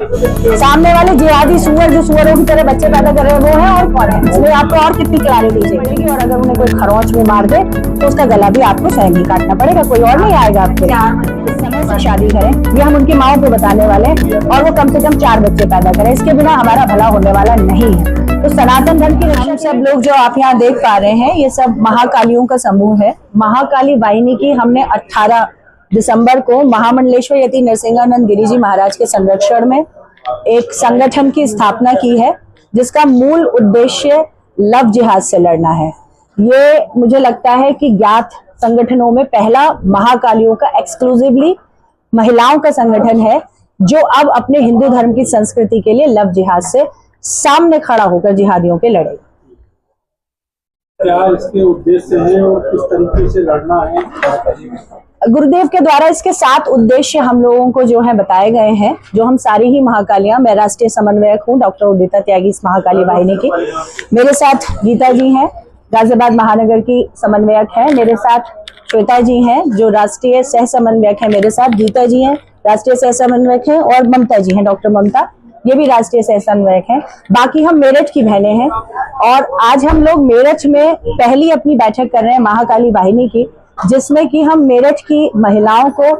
सामने वाले जिहादी सुअर जो सुअरों की तरह बच्चे पैदा कर रहे हैं वो है और कौन है? इसमें आपको और कितनी क्लैरिटी चाहिए? और अगर उन्हें कोई खरोंच में मार दे तो उसका गला भी आपको स्वयं ही काटना पड़ेगा, कोई और नहीं आएगा आपके। इस समय से शादी करें, ये हम उनकी माओ को बताने वाले हैं, और वो कम से कम 4 बच्चे पैदा करें, इसके बिना हमारा भला होने वाला नहीं है। तो सनातन धर्म की रक्षा, सब लोग जो आप यहाँ देख पा रहे हैं ये सब महाकालियों का समूह है। महाकाली वाहिनी की हमने 18 दिसंबर को महामंडलेश्वर यति नरसिंहानंद गिरी जी महाराज के संरक्षण में एक संगठन की स्थापना की है, जिसका मूल उद्देश्य लव जिहाद से लड़ना है। ये मुझे लगता है कि ज्ञात संगठनों में पहला महाकालियों का एक्सक्लूसिवली महिलाओं का संगठन है, जो अब अपने हिंदू धर्म की संस्कृति के लिए लव जिहाद से सामने खड़ा होकर जिहादियों के लड़े। क्या इसके उद्देश्य है और किस तरीके से लड़ना है? गुरुदेव के द्वारा इसके 7 उद्देश्य हम लोगों को जो है बताए गए हैं, जो हम सारी ही महाकालियां, मैं राष्ट्रीय समन्वयक हूं डॉक्टर उदिता त्यागी इस महाकाली वाहिनी की। मेरे साथ गीता जी हैं, गाजियाबाद महानगर की समन्वयक है। मेरे साथ श्वेता जी हैं जो राष्ट्रीय सह समन्वयक है, मेरे साथ गीता जी हैं राष्ट्रीय सह समन्वयक है, और ममता जी हैं, डॉक्टर ममता, ये भी राष्ट्रीय सह समन्वयक हैं। बाकी हम मेरठ की बहनें हैं, और आज हम लोग मेरठ में पहली अपनी बैठक कर रहे हैं महाकाली वाहिनी की, जिसमें कि हम मेरठ की महिलाओं को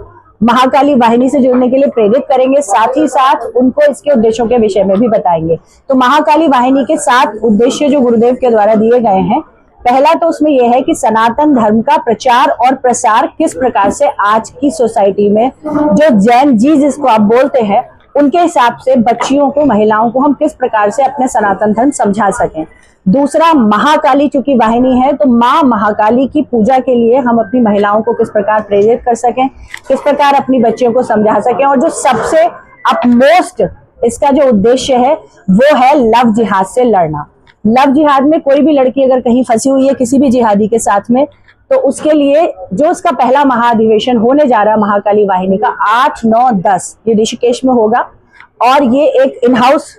महाकाली वाहिनी से जुड़ने के लिए प्रेरित करेंगे, साथ ही साथ उनको इसके उद्देश्यों के विषय में भी बताएंगे। तो महाकाली वाहिनी के 7 उद्देश्य जो गुरुदेव के द्वारा दिए गए हैं, पहला तो उसमें यह है कि सनातन धर्म का प्रचार और प्रसार किस प्रकार से आज की सोसाइटी में जो जैन जी जिसको आप बोलते हैं उनके हिसाब से बच्चियों को, महिलाओं को हम किस प्रकार से अपने सनातन धर्म समझा सकें। दूसरा, महाकाली चूंकि वाहिनी है तो माँ महाकाली की पूजा के लिए हम अपनी महिलाओं को किस प्रकार प्रेरित कर सकें, किस प्रकार अपनी बच्चियों को समझा सकें, और जो सबसे अपमोस्ट इसका जो उद्देश्य है वो है लव जिहाद से लड़ना। लव जिहाद में कोई भी लड़की अगर कहीं फंसी हुई है किसी भी जिहादी के साथ में, तो उसके लिए जो इसका पहला महाधिवेशन होने जा रहा है महाकाली वाहिनी का 8, 9, 10 ये ऋषिकेश में होगा, और ये एक इन हाउस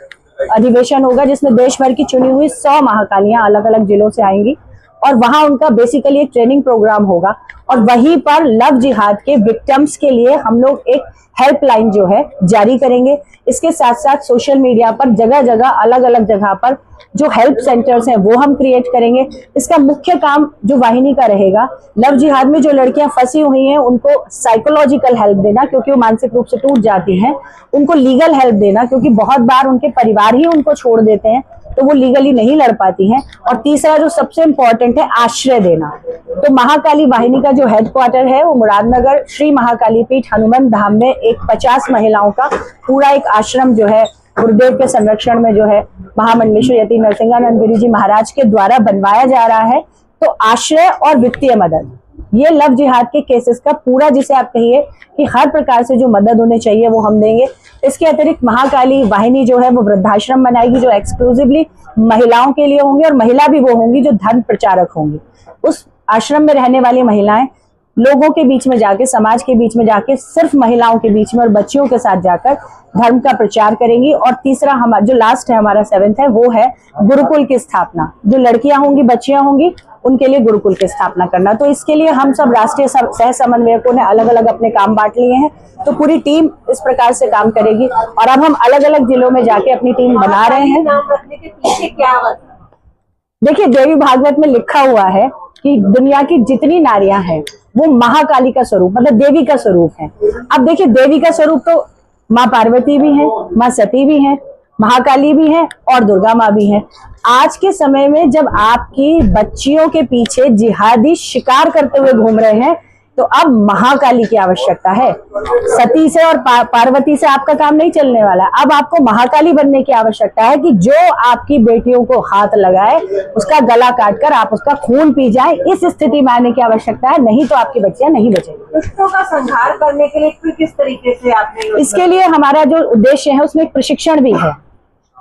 अधिवेशन होगा जिसमें देश भर की चुनी हुई 100 महाकालियां अलग अलग जिलों से आएंगी, और वहां उनका बेसिकली एक ट्रेनिंग प्रोग्राम होगा, और वहीं पर लव जिहाद के विक्टिम्स के लिए हम लोग एक हेल्पलाइन जो है जारी करेंगे। इसके साथ साथ सोशल मीडिया पर जगह जगह अलग अलग जगह पर जो हेल्प सेंटर्स हैं वो हम क्रिएट करेंगे। इसका मुख्य काम जो वाहिनी का रहेगा, लव जिहाद में जो लड़कियां फंसी हुई हैं उनको साइकोलॉजिकल हेल्प देना, क्योंकि वो मानसिक रूप से टूट जाती हैं, उनको लीगल हेल्प देना, क्योंकि बहुत बार उनके परिवार ही उनको छोड़ देते हैं तो वो लीगली नहीं लड़ पाती हैं, और तीसरा जो सबसे इम्पोर्टेंट है, आश्रय देना। तो महाकाली वाहिनी का जो हेडक्वार्टर है वो मुरादनगर श्री महाकाली पीठ हनुमान धाम में एक 50 महिलाओं का पूरा एक आश्रम जो है गुरुदेव के संरक्षण में जो है महामंडलेश्वर यति नरसिंहानंद गिरी जी महाराज के द्वारा बनवाया जा रहा है। तो आश्रय और वित्तीय मदद, ये लव जिहाद के केसेस का पूरा, जिसे आप कहिए कि हर प्रकार से जो मदद होने चाहिए वो हम देंगे। इसके अतिरिक्त महाकाली वाहिनी जो है वो वृद्धाश्रम बनाएगी जो एक्सक्लूसिवली महिलाओं के लिए होंगे, और महिला भी वो होंगी जो धर्म प्रचारक होंगी। उस आश्रम में रहने वाली महिलाएं लोगों के बीच में जाके, समाज के बीच में जाके, सिर्फ महिलाओं के बीच में और बच्चियों के साथ जाकर धर्म का प्रचार करेंगी। और तीसरा हमारा जो लास्ट है, हमारा 7th है, वो है गुरुकुल की स्थापना। जो लड़कियां होंगी, बच्चियां होंगी, उनके लिए गुरुकुल की स्थापना करना। तो इसके लिए हम सब राष्ट्रीय सह समन्वयकों ने अलग अलग अपने काम बांट लिए हैं, तो पूरी टीम इस प्रकार से काम करेगी, और अब हम अलग अलग जिलों में जाके अपनी टीम बना रहे हैं। नाम रखने के पीछे क्या वजह? देखिए, देवी भागवत में लिखा हुआ है कि दुनिया की जितनी नारियां हैं वो महाकाली का स्वरूप, मतलब देवी का स्वरूप है। अब देखिए, देवी का स्वरूप तो माँ पार्वती भी है, माँ सती भी है, महाकाली भी है, और दुर्गा माँ भी है। आज के समय में जब आपकी बच्चियों के पीछे जिहादी शिकार करते हुए घूम रहे हैं, तो अब महाकाली की आवश्यकता है। सती से और पार्वती से आपका काम नहीं चलने वाला। अब आपको महाकाली बनने की आवश्यकता है कि जो आपकी बेटियों को हाथ लगाए उसका गला काटकर आप उसका खून पी जाए, इस स्थिति में आने की आवश्यकता है, नहीं तो आपकी बच्चियां नहीं बचेंगी। दुष्टों का संहार करने के लिए फिर किस तरीके से आपने? इसके लिए हमारा जो उद्देश्य है उसमें एक प्रशिक्षण भी है।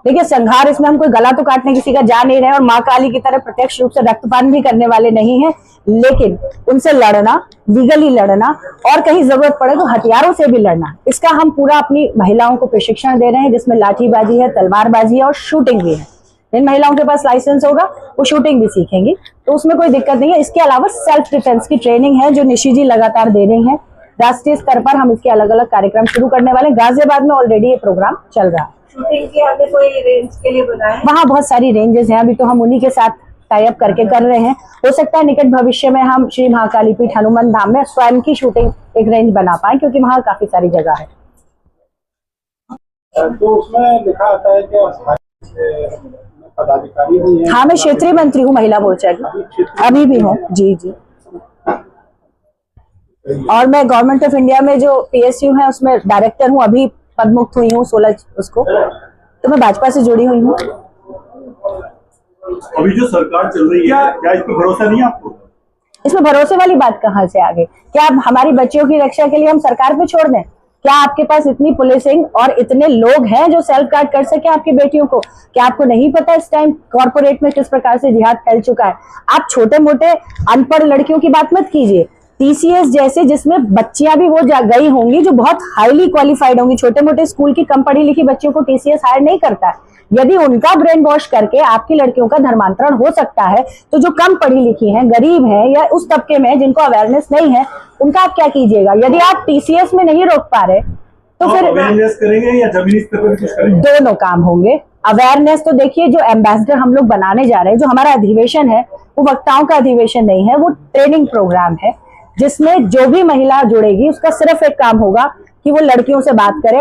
देखिए, संहार इसमें हम कोई गला तो काटने किसी का जा नहीं रहे, और माँ काली की तरह प्रत्यक्ष रूप से रक्तपान भी करने वाले नहीं हैं, लेकिन उनसे लड़ना, लीगली लड़ना, और कहीं जरूरत पड़े तो हथियारों से भी लड़ना, इसका हम पूरा अपनी महिलाओं को प्रशिक्षण दे रहे हैं, जिसमें लाठीबाजी है, तलवारबाजी है और शूटिंग भी है। जिन महिलाओं के पास लाइसेंस होगा वो शूटिंग भी सीखेंगी, तो उसमें कोई दिक्कत नहीं है। इसके अलावा सेल्फ डिफेंस की ट्रेनिंग है जो निशी जी लगातार दे रही हैं। राष्ट्रीय स्तर पर हम इसके अलग अलग कार्यक्रम शुरू करने वाले हैं। गाजियाबाद में ऑलरेडी ये प्रोग्राम चल रहा है। शूटिंग की आपने कोई रेंज के लिए बनाया है? वहाँ बहुत सारी रेंजेस हैं, अभी तो हम उन्हीं के साथ टाई अप करके कर रहे हैं। हो सकता है निकट भविष्य में हम श्री महाकाली पीठ हनुमान धाम में स्वयं की शूटिंग एक रेंज बना पाए, क्योंकि वहाँ काफी सारी जगह है। तो उसमें लिखा आता है कि पदाधिकारी भी हैं। हाँ, मैं क्षेत्रीय मंत्री हूँ महिला मोर्चा की, अभी भी हूँ। जी जी। और मैं गवर्नमेंट ऑफ इंडिया में जो PSU है उसमें डायरेक्टर हूँ, अभी पदमुक्त हुई हूँ 16 उसको, तो मैं भाजपा से जुड़ी हुई हूँ। अभी जो सरकार चल रही है, क्या इस पर भरोसा नहीं है आपको? इसमें भरोसे वाली बात कहाँ से आ गई? क्या अब हमारी बच्चियों की रक्षा के लिए हम सरकार पे छोड़ दें? क्या आपके पास इतनी पुलिसिंग और इतने लोग हैं जो सेल्फ गार्ड कर सके आपकी बेटियों को? क्या आपको नहीं पता इस टाइम कॉर्पोरेट में किस प्रकार से जिहाद फैल चुका है? आप छोटे मोटे अनपढ़ लड़कियों की बात मत कीजिए। TCS जैसे जिसमें बच्चियां भी वो गई होंगी जो बहुत हाईली क्वालिफाइड होंगी, छोटे मोटे स्कूल की कम पढ़ी लिखी बच्चियों को TCS हायर नहीं करता है। यदि उनका ब्रेन वॉश करके आपकी लड़कियों का धर्मांतरण हो सकता है, तो जो कम पढ़ी लिखी हैं, गरीब हैं या उस तबके में जिनको अवेयरनेस नहीं है, उनका आप क्या कीजिएगा? यदि आप TCS में नहीं रोक पा रहे तो फिर अवेयरनेस करेंगे या जमीनी स्तर पर कुछ करेंगे? दोनों काम होंगे। अवेयरनेस तो देखिए, जो एम्बेसडर हम लोग बनाने जा रहे हैं, जो हमारा अधिवेशन है वो वक्ताओं का अधिवेशन नहीं है, वो ट्रेनिंग प्रोग्राम है, जिसमें जो भी महिला जुड़ेगी उसका सिर्फ एक काम होगा कि वो लड़कियों से बात करे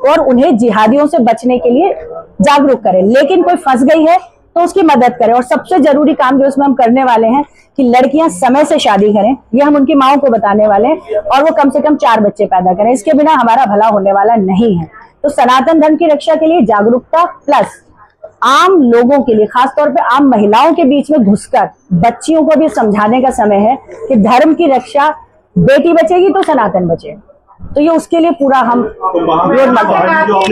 और उन्हें जिहादियों से बचने के लिए जागरूक करे। लेकिन कोई फंस गई है तो उसकी मदद करें। और सबसे जरूरी काम जो इसमें हम करने वाले हैं कि लड़कियां समय से शादी करें, ये हम उनकी माओं को बताने वाले हैं, और वो कम से कम 4 बच्चे पैदा करें। इसके बिना हमारा भला होने वाला नहीं है। तो सनातन धर्म की रक्षा के लिए जागरूकता प्लस आम लोगों के लिए, खासतौर पे आम महिलाओं के बीच में घुसकर बच्चियों को भी समझाने का समय है कि धर्म की रक्षा, बेटी बचेगी तो सनातन बचेगा। तो ये उसके लिए पूरा हम जो आपने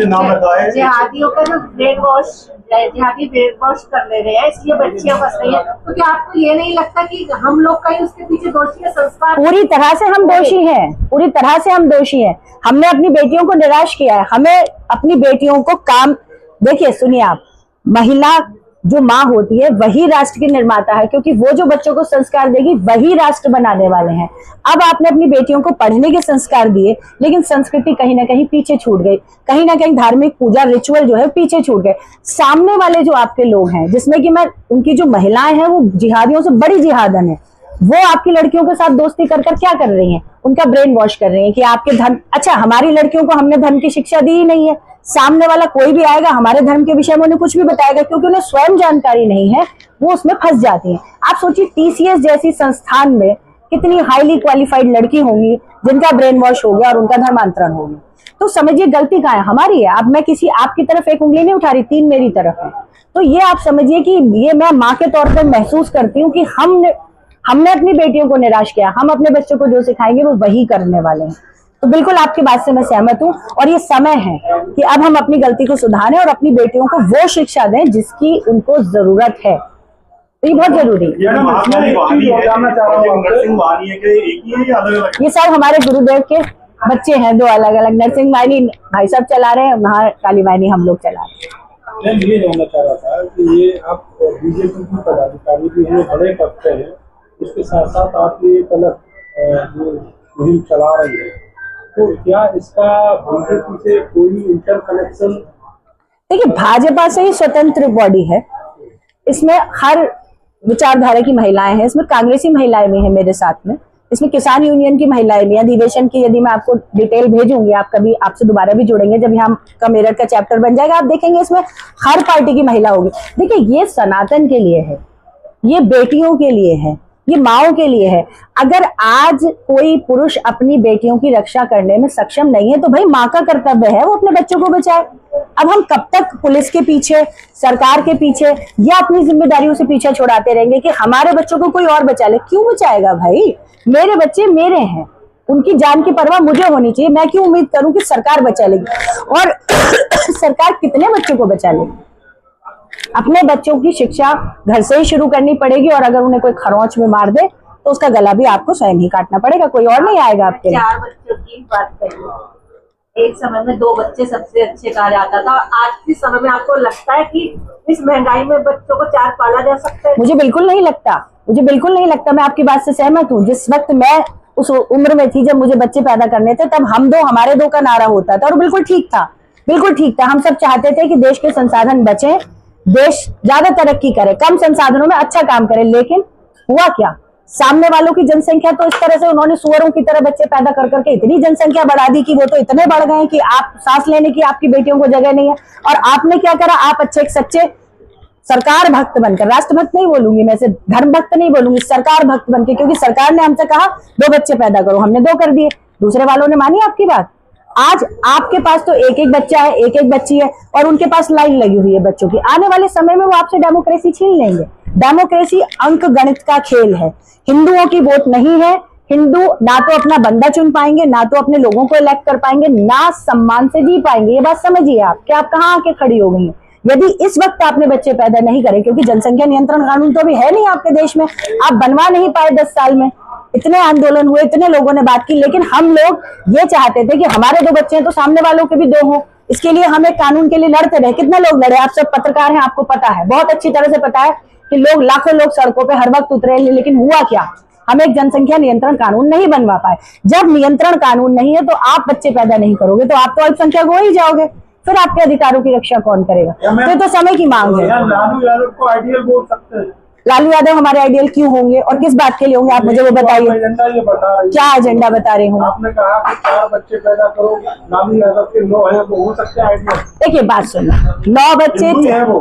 नाम रखा है, जिहादियों का जो ब्रेन वॉश, जिहादी ब्रेन वॉश कर ले रहे हैं, इसलिए बच्चियां फंस रही है। तो क्या आपको ये नहीं लगता कि हम लोग का ही उसके पीछे दोषी है? संस्कार पूरी तरह से हम दोषी हैं, पूरी तरह से हम दोषी हैं। हमने अपनी बेटियों को निराश किया है। हमें अपनी बेटियों को काम, देखिए सुनिए आप, महिला जो माँ होती है वही राष्ट्र की निर्माता है, क्योंकि वो जो बच्चों को संस्कार देगी वही राष्ट्र बनाने वाले हैं। अब आपने अपनी बेटियों को पढ़ने के संस्कार दिए, लेकिन संस्कृति कहीं ना कहीं पीछे छूट गई, कहीं ना कहीं धार्मिक पूजा रिचुअल जो है पीछे छूट गए। सामने वाले जो आपके लोग हैं, जिसमें कि मैं उनकी जो महिलाएं हैं वो जिहादियों से बड़ी जिहादन है, वो आपकी लड़कियों के साथ दोस्ती कर कर क्या कर रही हैं? उनका ब्रेन वॉश कर रही हैं कि आपके धर्म, अच्छा हमारी लड़कियों को हमने धर्म की शिक्षा दी ही नहीं है। सामने वाला कोई भी आएगा हमारे धर्म के विषय में उन्हें कुछ भी बताएगा, क्योंकि उन्हें स्वयं जानकारी नहीं है, वो उसमें फंस जाती हैं। आप सोचिए TCS जैसी संस्थान में कितनी हाईली क्वालिफाइड लड़की होंगी जिनका ब्रेन वॉश हो गया और उनका धर्मांतरण हो गया। तो समझिए गलती कहाँ है? हमारी है। अब मैं किसी आपकी तरफ एक उंगली नहीं उठा रही, 3 मेरी तरफ है। तो ये आप समझिए कि ये मैं माँ के तौर पर महसूस करती हूँ कि हमने अपनी बेटियों को निराश किया। हम अपने बच्चों को जो सिखाएंगे वो वही करने वाले हैं। तो बिल्कुल आपकी बात से मैं सहमत हूँ, और ये समय है कि अब हम अपनी गलती को सुधारें और अपनी बेटियों को वो शिक्षा दें जिसकी उनको जरूरत है। तो ये बहुत जरूरी है। ये सब हमारे गुरुदेव के बच्चे हैं, 2 अलग अलग। नरसिंह वाहिनी भाई साहब चला रहे हैं, महाकाली वाहिनी हम लोग चला रहे हैं। मैं ये जानना चाह रहा था कि ये आप BJP की पदाधिकारी भी हैं, बड़े पद पे हैं, इसके साथ साथ आप ये अलग मुहिम चला रही है, तो क्या इसका बीजेपी से कोई इंटर कनेक्शन? देखिए, भाजपा से ही स्वतंत्र बॉडी है, इसमें हर विचारधारा की महिलाएं हैं, इसमें कांग्रेसी महिलाएं भी हैं मेरे साथ में, इसमें किसान यूनियन की महिलाएं भी हैं। अधिवेशन की यदि मैं आपको डिटेल भेजूंगी, आप कभी आपसे दोबारा भी जुड़ेंगे जब यहाँ का मेरठ का चैप्टर बन जाएगा, आप देखेंगे इसमें हर पार्टी की महिला होगी। देखिए, ये सनातन के लिए है, ये बेटियों के लिए है, ये माओं के लिए है। अगर आज कोई पुरुष अपनी बेटियों की रक्षा करने में सक्षम नहीं है तो भाई माँ का कर्तव्य है वो अपने बच्चों को बचाए। अब हम कब तक पुलिस के पीछे, सरकार के पीछे या अपनी जिम्मेदारियों से पीछे छुड़ाते रहेंगे कि हमारे बच्चों को कोई और बचा ले? क्यों बचाएगा भाई? मेरे बच्चे मेरे हैं, उनकी जान की परवाह मुझे होनी चाहिए। मैं क्यों उम्मीद करूं कि सरकार बचा लेगी? और सरकार कितने बच्चों को बचा लेगी? अपने बच्चों की शिक्षा घर से ही शुरू करनी पड़ेगी, और अगर उन्हें कोई खरोंच में मार दे तो उसका गला भी आपको स्वयं ही काटना पड़ेगा, कोई और नहीं आएगा आपके लिए। 4 बच्चों की बात करिए, एक समय में 2 बच्चे सबसे अच्छे कहा जाता था। आज के समय में आपको लगता है कि इस महंगाई में बच्चों को 4 पाला जा सकता है? मुझे बिल्कुल नहीं लगता, मुझे बिल्कुल नहीं लगता। मैं आपकी बात से सहमत हूँ। जिस वक्त मैं उस उम्र में थी जब मुझे बच्चे पैदा करने थे, तब हम दो हमारे दो का नारा होता था और बिल्कुल ठीक था, बिल्कुल ठीक था। हम सब चाहते थे कि देश के संसाधन बचे, देश ज्यादा तरक्की करे, कम संसाधनों में अच्छा काम करे। लेकिन हुआ क्या, सामने वालों की जनसंख्या तो इस तरह से उन्होंने सुअरों की तरह बच्चे पैदा कर करके इतनी जनसंख्या बढ़ा दी कि वो तो इतने बढ़ गए कि आप सांस लेने की आपकी बेटियों को जगह नहीं है। और आपने क्या करा, आप अच्छे एक सच्चे सरकार भक्त बनकर, राष्ट्र भक्त नहीं बोलूंगी मैं, सिर्फ धर्म भक्त नहीं बोलूंगी, सरकार भक्त बनकर, क्योंकि सरकार ने हमसे कहा 2 बच्चे पैदा करो, हमने 2 कर दिए, दूसरे वालों ने मानी आपकी बात। आज आपके पास तो एक एक बच्चा है, एक एक बच्ची है और उनके पास लाइन लगी हुई है बच्चों की। आने वाले समय में वो आपसे डेमोक्रेसी छीन लेंगे। डेमोक्रेसी अंक गणित का खेल है, हिंदुओं की वोट नहीं है। हिंदू ना तो अपना बंदा चुन पाएंगे, ना तो अपने लोगों को इलेक्ट कर पाएंगे, ना सम्मान से जी पाएंगे। ये बात समझिए आप कि आप कहाँ आके खड़ी हो गई हैं। यदि इस वक्त आपने बच्चे पैदा नहीं करे, क्योंकि जनसंख्या नियंत्रण कानून तो अभी है नहीं आपके देश में, आप बनवा नहीं पाए 10 साल में, इतने आंदोलन हुए, इतने लोगों ने बात की, लेकिन हम लोग ये चाहते थे कि हमारे 2 बच्चे हैं तो सामने वालों के भी 2 हो। इसके लिए हम एक कानून के लिए लड़ते रहे। कितने लोग लड़े, आप सब पत्रकार हैं, आपको पता है, बहुत अच्छी तरह से पता है कि लोग, लाखों लोग सड़कों पे हर वक्त उतरे, लेकिन हुआ क्या, हम एक जनसंख्या नियंत्रण कानून नहीं बनवा पाए। जब नियंत्रण कानून नहीं है तो आप बच्चे पैदा नहीं करोगे तो आप तो अल्पसंख्यक हो ही जाओगे, फिर आपके अधिकारों की रक्षा कौन करेगा? तो समय की मांग है। लालू यादव को आइडियल बोल सकते हैं। लालू यादव हमारे आइडियल क्यों होंगे और किस बात के लिए होंगे, आप मुझे वो बताइए। एजेंडा ये बता रही है। क्या एजेंडा बता रही हूँ? आपने कहा कि 4 बच्चे पैदा करो, लालू यादव के 9 है, वो हो सकते हैं आइडियल। देखिए बात सुनो, 9 बच्चे,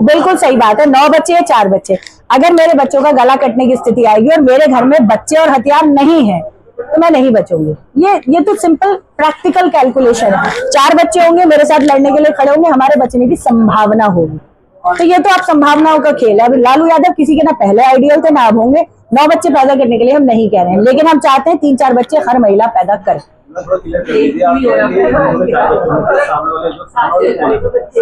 बिल्कुल सही बात है, 9 बच्चे या 4 बच्चे, अगर मेरे बच्चों का गला कटने की स्थिति आएगी और मेरे घर में बच्चे और हथियार नहीं है तो मैं नहीं बचूंगी। ये तो सिंपल प्रैक्टिकल कैलकुलेशन है। 4 बच्चे होंगे, मेरे साथ लड़ने के लिए खड़े होंगे, हमारे बचने की संभावना होगी। तो ये तो आप संभावनाओं का खेल है। अभी लालू यादव किसी के ना पहले आइडियल थे ना अब होंगे। 9 बच्चे पैदा करने के लिए हम नहीं कह रहे हैं, लेकिन हम चाहते हैं 3-4 बच्चे हर महिला पैदा करे।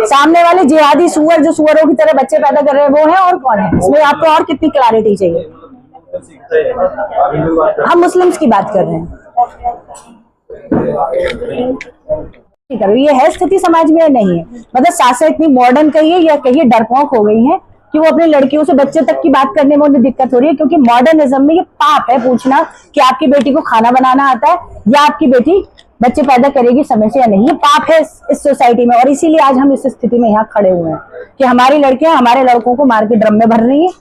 सामने वाले जिहादी सुअर जो सुअरों की तरह बच्चे पैदा कर रहे हैं वो है, और कौन है इसमें? आपको और कितनी क्लैरिटी चाहिए? हम मुस्लिम्स की बात कर रहे हैं। ये है स्थिति समाज में नहीं है, मतलब सासें इतनी मॉडर्न कहिए या कहिए डरपोक हो गई हैं कि वो अपनी लड़कियों से बच्चे तक की बात करने में उन्हें दिक्कत हो रही है, क्योंकि मॉडर्निज्म में ये पाप है पूछना कि आपकी बेटी को खाना बनाना आता है या आपकी बेटी बच्चे पैदा करेगी समय से या नहीं। ये पाप है इस सोसाइटी में, और इसीलिए आज हम इस स्थिति में यहाँ खड़े हुए हैं कि हमारी लड़कियां हमारे लड़कों को मार के ड्रम में भर रही है,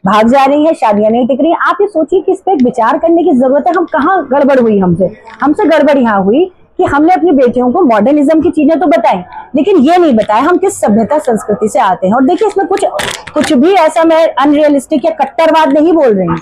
भाग जा रही है, शादियां नहीं टिक रही। आप ये सोचिए कि इस पे एक विचार करने की जरूरत है। हम कहाँ गड़बड़ हुई, हमसे गड़बड़ यहाँ हुई कि हमने अपनी बेटियों को मॉडर्निज्म की चीजें तो बताई, लेकिन ये नहीं बताया हम किस सभ्यता संस्कृति से आते हैं। और देखिए इसमें कुछ भी ऐसा मैं अनरियलिस्टिक या कट्टरवाद नहीं बोल रही हूँ।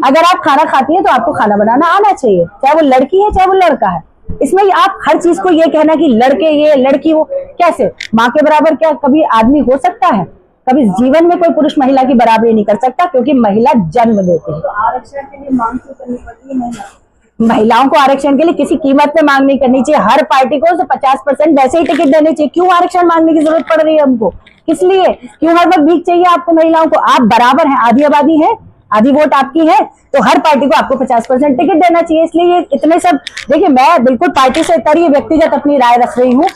अगर आप खाना खाती हैं तो आपको खाना बनाना आना चाहिए, चाहे वो लड़की है चाहे वो लड़का है। इसमें आप हर चीज को ये कहना कि लड़के ये लड़की वो, कैसे? माँ के बराबर क्या कभी आदमी हो सकता है? कभी जीवन में कोई पुरुष महिला की बराबरी नहीं कर सकता, क्योंकि महिला जन्म देती है। आरक्षण के लिए मांग तो करनी पड़ती है। महिलाओं को आरक्षण के लिए किसी कीमत पे मांग नहीं करनी चाहिए। हर पार्टी को 50% वैसे ही टिकट देने चाहिए। क्यों आरक्षण मांगने की जरूरत पड़ रही है हमको? किस लिए? क्यों हर वक्त भीख चाहिए आपको महिलाओं को? आप बराबर हैं, आधी आबादी है, आधी वोट आपकी है, तो हर पार्टी को आपको 50% टिकट देना चाहिए। इसलिए ये इतने सब, देखिए मैं बिल्कुल पार्टी से इतर, ये व्यक्तिगत अपनी राय रख रही हूँ।